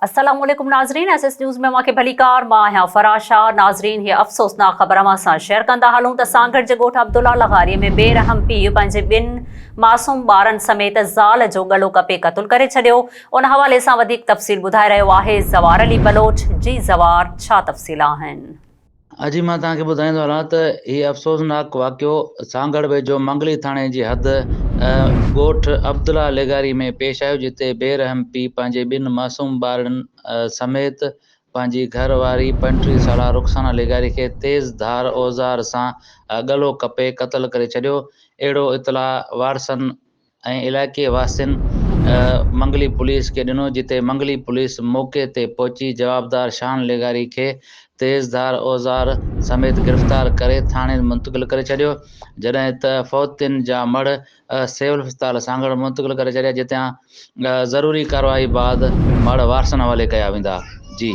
अस्सलाम वालेकुम नाज़रीन, एसएस न्यूज़ में मां भली कार मां फराशा। नाज़रीन, ये अफ़सोसनाक ख़बर मां शेयर कंदा हलूं त सांगड़ जे ॻोठ अब्दुल्ला लगारी में बेरहम पीउ पंहिंजे ॿिनि मासूम ॿारनि समेत ज़ाल जो गलो कपे क़तल करे छॾियो। उन हवाले सां वधीक तफ़सील ॿुधाए रहियो आहे ज़वार अली बलोच। जी ज़वार, छा तफ़सील आहिनि? अॼु मां तव्हांखे ॿुधाईंदो हलां त हीउ अफ़सोसनाक वाक़ियो सांगड़ वेझो मंगली थाणे जी हद ॻोठ अब्दुल्ला लेगारी में पेश आयो, जिते बेरहम पीउ पंहिंजे ॿिनि मासूम ॿारनि समेत पंहिंजी घरवारी 35 साला रुख़साना लेगारी खे तेज़ धार औज़ार सां गलो कपे क़तल करे छॾियो। अहिड़ो इतलाउ वारसनि ऐं इलाइक़े वासियुनि मंगली पुलिस खे ॾिनो, जिते मंगली पुलिस मौक़े ते पहुची जवाबदार शान लेगारी खे तेज़धार औज़ार समेत गिरफ़्तार करे थाणे मुंतक़िल करे छॾियो, जॾहिं त फ़ौतियुनि जा मड़ सिविल अस्पताल सांगड़ मुंतक़िल करे छॾिया, जितां ज़रूरी कार्रवाई बाद मड़ वारसनि हवाले कया वेंदा। जी।